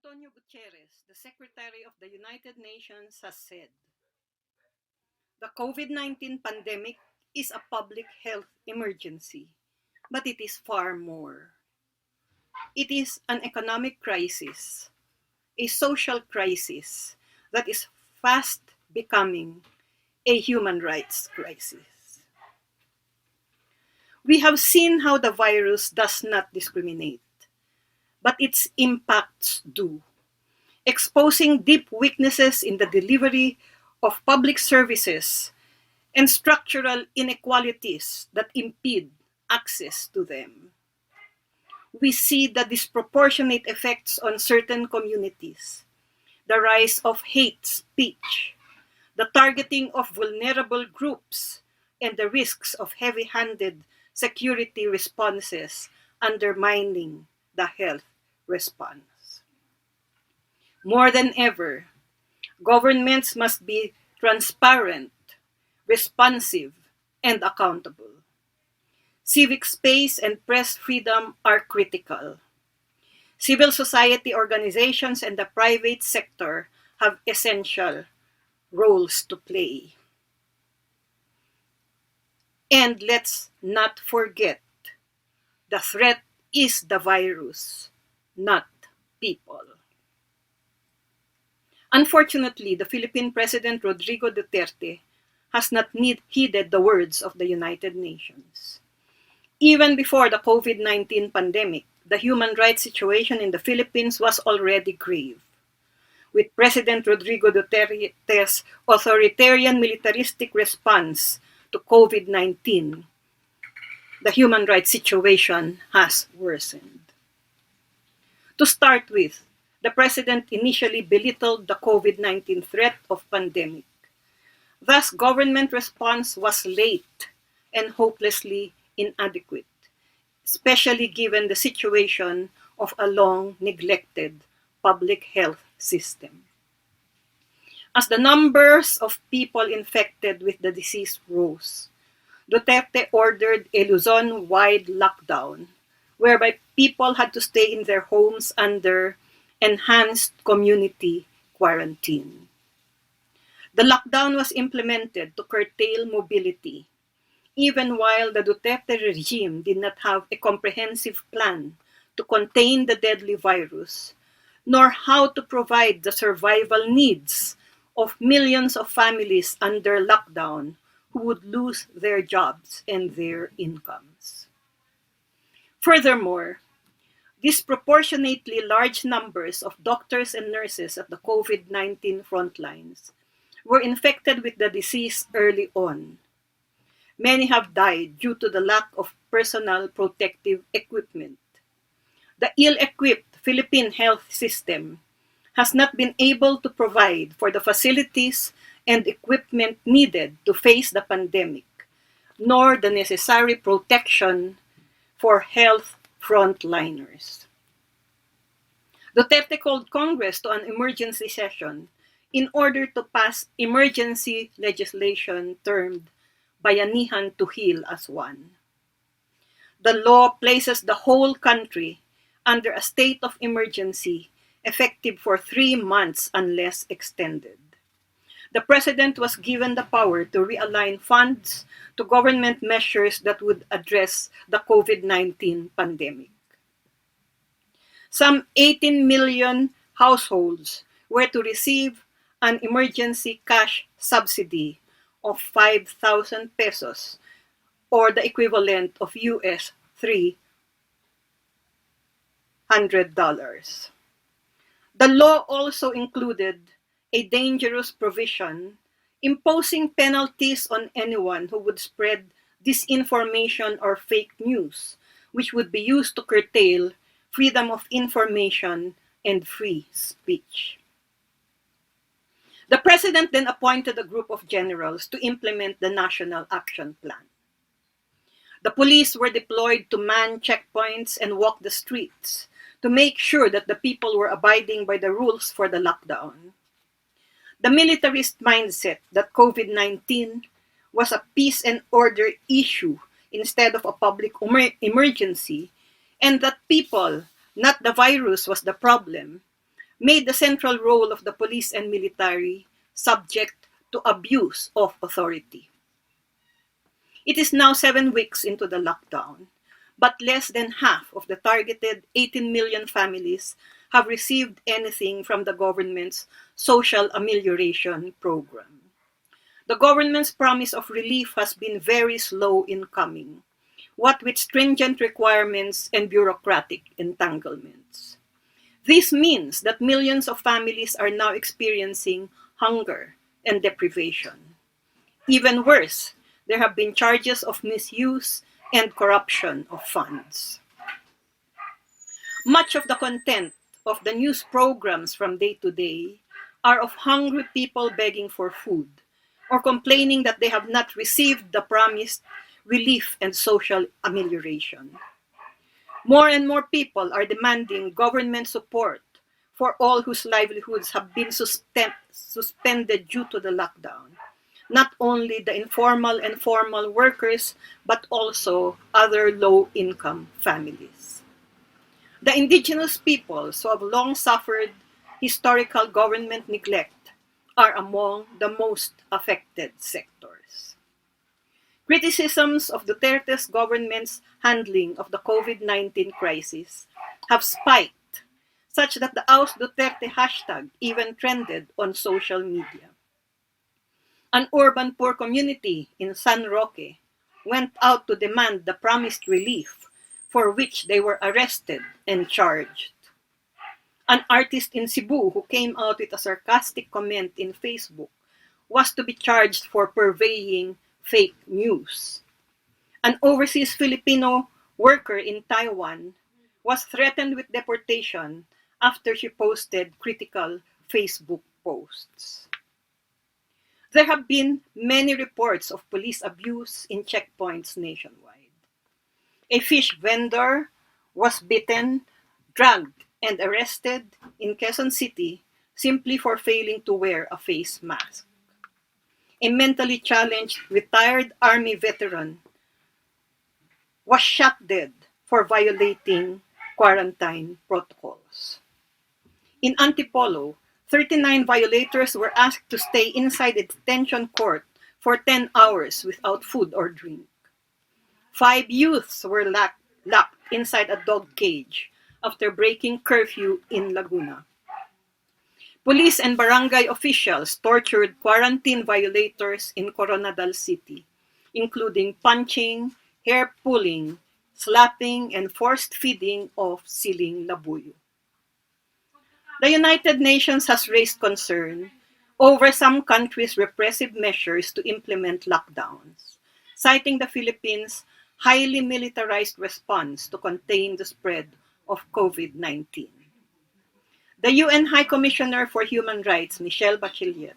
Antonio Gutierrez, the Secretary of the United Nations, has said, "The COVID-19 pandemic is a public health emergency, but it is far more. It is an economic crisis, a social crisis that is fast becoming a human rights crisis." We have seen how the virus does not discriminate, but its impacts do, exposing deep weaknesses in the delivery of public services and structural inequalities that impede access to them. We see the disproportionate effects on certain communities, the rise of hate speech, the targeting of vulnerable groups, and the risks of heavy-handed security responses undermining the health response. More than ever, governments must be transparent, responsive, and accountable. Civic space and press freedom are critical. Civil society organizations and the private sector have essential roles to play. And let's not forget, the threat is the virus, not people. Unfortunately, the Philippine President Rodrigo Duterte has not heeded the words of the United Nations. Even before the COVID-19 pandemic, the human rights situation in the Philippines was already grave. With President Rodrigo Duterte's authoritarian militaristic response to COVID-19, the human rights situation has worsened. To start with, the President initially belittled the COVID-19 threat of pandemic. Thus, government response was late and hopelessly inadequate, especially given the situation of a long-neglected public health system. As the numbers of people infected with the disease rose, Duterte ordered a Luzon-wide lockdown, whereby people had to stay in their homes under enhanced community quarantine. The lockdown was implemented to curtail mobility, even while the Duterte regime did not have a comprehensive plan to contain the deadly virus, nor how to provide the survival needs of millions of families under lockdown who would lose their jobs and their incomes. Furthermore, disproportionately large numbers of doctors and nurses at the COVID-19 frontlines were infected with the disease early on. Many have died due to the lack of personal protective equipment. The ill-equipped Philippine health system has not been able to provide for the facilities and equipment needed to face the pandemic, nor the necessary protection for health frontliners. Duterte called Congress to an emergency session in order to pass emergency legislation termed Bayanihan to Heal as One. The law places the whole country under a state of emergency effective for 3 months unless extended. The President was given the power to realign funds to government measures that would address the COVID-19 pandemic. Some 18 million households were to receive an emergency cash subsidy of 5,000 pesos, or the equivalent of US $300. The law also included a dangerous provision imposing penalties on anyone who would spread disinformation or fake news, which would be used to curtail freedom of information and free speech. The President then appointed a group of generals to implement the National Action Plan. The police were deployed to man checkpoints and walk the streets to make sure that the people were abiding by the rules for the lockdown. The militarist mindset that COVID-19 was a peace and order issue instead of a public emergency, and that people, not the virus, was the problem, made the central role of the police and military subject to abuse of authority. It is now 7 weeks into the lockdown, but less than half of the targeted 18 million families have received anything from the government's social amelioration program. The government's promise of relief has been very slow in coming, what with stringent requirements and bureaucratic entanglements. This means that millions of families are now experiencing hunger and deprivation. Even worse, there have been charges of misuse and corruption of funds. Much of the content of the news programs from day to day are of hungry people begging for food or complaining that they have not received the promised relief and social amelioration. More and more people are demanding government support for all whose livelihoods have been suspended due to the lockdown. Not only the informal and formal workers, but also other low-income families. The indigenous peoples who have long suffered historical government neglect are among the most affected sectors. Criticisms of Duterte's government's handling of the COVID-19 crisis have spiked, such that the Aus Duterte hashtag even trended on social media. An urban poor community in San Roque went out to demand the promised relief, for which they were arrested and charged. An artist in Cebu who came out with a sarcastic comment in Facebook was to be charged for purveying fake news. An overseas Filipino worker in Taiwan was threatened with deportation after she posted critical Facebook posts. There have been many reports of police abuse in checkpoints nationwide. A fish vendor was beaten, drugged, and arrested in Quezon City simply for failing to wear a face mask. A mentally challenged retired Army veteran was shot dead for violating quarantine protocols. In Antipolo, 39 violators were asked to stay inside a detention court for 10 hours without food or drink. 5 youths were locked inside a dog cage after breaking curfew in Laguna. Police and barangay officials tortured quarantine violators in Coronadal City, including punching, hair pulling, slapping, and forced feeding of siling labuyo. The United Nations has raised concern over some countries' repressive measures to implement lockdowns, citing the Philippines' highly militarized response to contain the spread of COVID-19. The UN High Commissioner for Human Rights, Michelle Bachelet,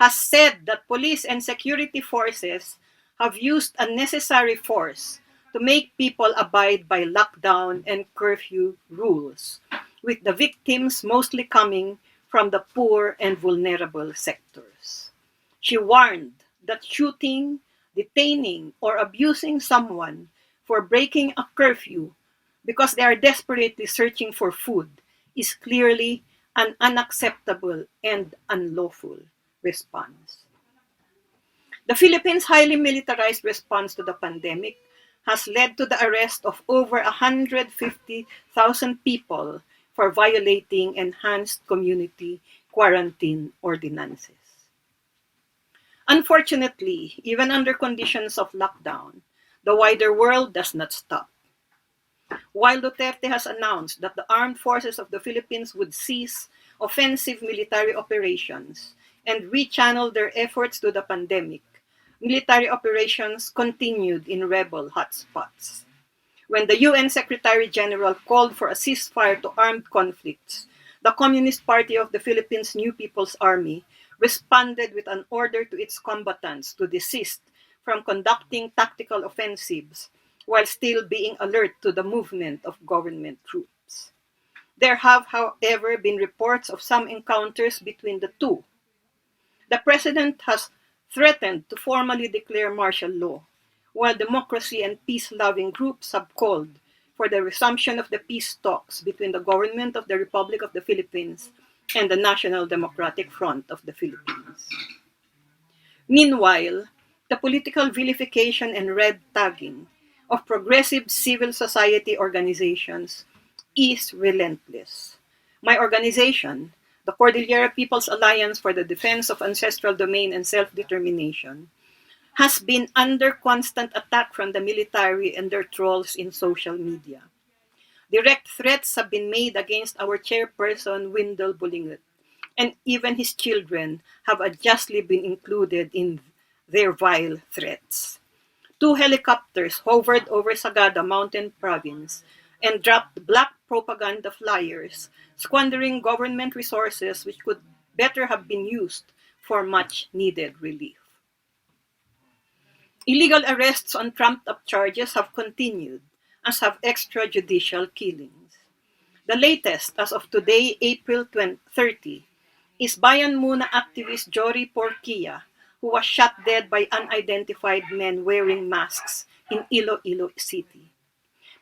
has said that police and security forces have used unnecessary force to make people abide by lockdown and curfew rules, with the victims mostly coming from the poor and vulnerable sectors. She warned that shooting, detaining, or abusing someone for breaking a curfew because they are desperately searching for food is clearly an unacceptable and unlawful response. The Philippines' highly militarized response to the pandemic has led to the arrest of over 150,000 people for violating enhanced community quarantine ordinances. Unfortunately, even under conditions of lockdown, the wider world does not stop. While Duterte has announced that the armed forces of the Philippines would cease offensive military operations and rechannel their efforts to the pandemic, military operations continued in rebel hotspots. When the UN Secretary General called for a ceasefire to armed conflicts, the Communist Party of the Philippines New People's Army responded with an order to its combatants to desist from conducting tactical offensives while still being alert to the movement of government troops. There have, however, been reports of some encounters between the two. The president has threatened to formally declare martial law, while democracy and peace-loving groups have called for the resumption of the peace talks between the government of the Republic of the Philippines and the National Democratic Front of the Philippines. Meanwhile, the political vilification and red tagging of progressive civil society organizations is relentless. My organization, the Cordillera People's Alliance for the Defense of Ancestral Domain and Self-Determination, has been under constant attack from the military and their trolls in social media. Direct threats have been made against our chairperson, Wendell Bulingot, and even his children have unjustly been included in their vile threats. 2 helicopters hovered over Sagada Mountain Province and dropped black propaganda flyers, squandering government resources which could better have been used for much-needed relief. Illegal arrests on trumped-up charges have continued, as have extrajudicial killings. The latest, as of today, April 30, is Bayan Muna activist Jory Porquilla, who was shot dead by unidentified men wearing masks in Iloilo City.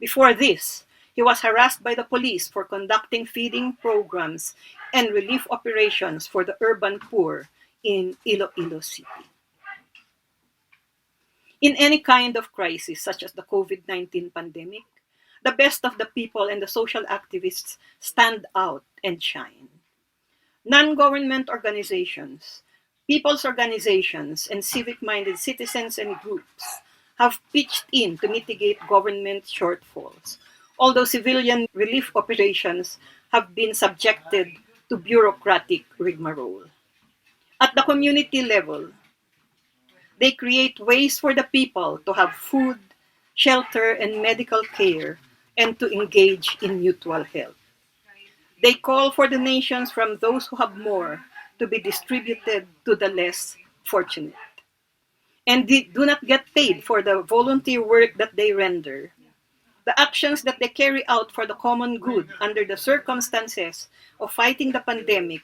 Before this, he was harassed by the police for conducting feeding programs and relief operations for the urban poor in Iloilo City. In any kind of crisis, such as the COVID-19 pandemic, the best of the people and the social activists stand out and shine. Non-government organizations, people's organizations, and civic-minded citizens and groups have pitched in to mitigate government shortfalls, although civilian relief operations have been subjected to bureaucratic rigmarole. At the community level, they create ways for the people to have food, shelter, and medical care, and to engage in mutual help. They call for donations from those who have more to be distributed to the less fortunate. And they do not get paid for the volunteer work that they render. The actions that they carry out for the common good under the circumstances of fighting the pandemic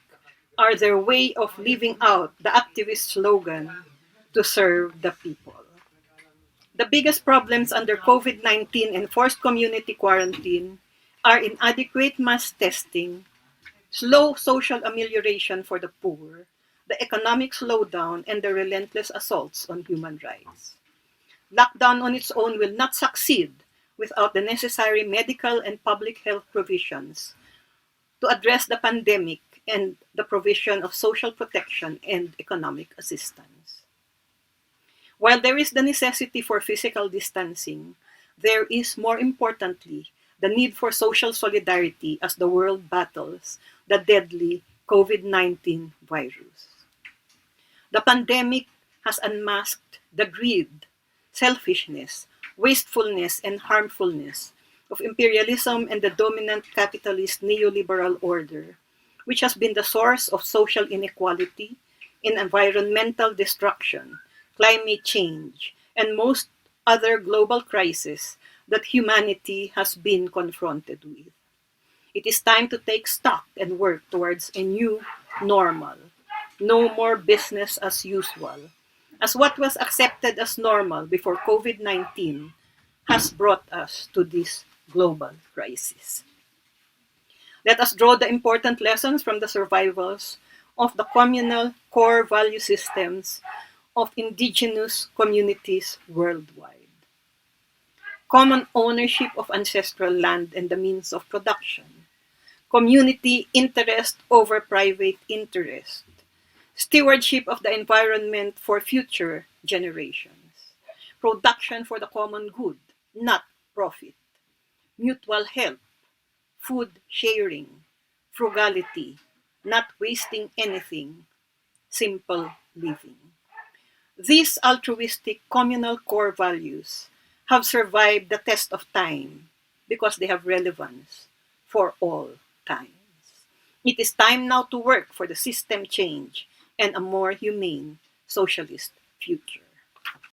are their way of living out the activist slogan, to serve the people. The biggest problems under COVID-19 and forced community quarantine are inadequate mass testing, slow social amelioration for the poor, the economic slowdown, and the relentless assaults on human rights. Lockdown on its own will not succeed without the necessary medical and public health provisions to address the pandemic and the provision of social protection and economic assistance. While there is the necessity for physical distancing, there is, more importantly, the need for social solidarity as the world battles the deadly COVID-19 virus. The pandemic has unmasked the greed, selfishness, wastefulness, and harmfulness of imperialism and the dominant capitalist neoliberal order, which has been the source of social inequality and environmental destruction, climate change, and most other global crises that humanity has been confronted with. It is time to take stock and work towards a new normal. No more business as usual, as what was accepted as normal before COVID-19 has brought us to this global crisis. Let us draw the important lessons from the survivals of the communal core value systems of indigenous communities worldwide. Common ownership of ancestral land and the means of production. Community interest over private interest. Stewardship of the environment for future generations. Production for the common good, not profit. Mutual help. Food sharing. Frugality. Not wasting anything. Simple living. These altruistic communal core values have survived the test of time because they have relevance for all times. It is time now to work for the system change and a more humane socialist future.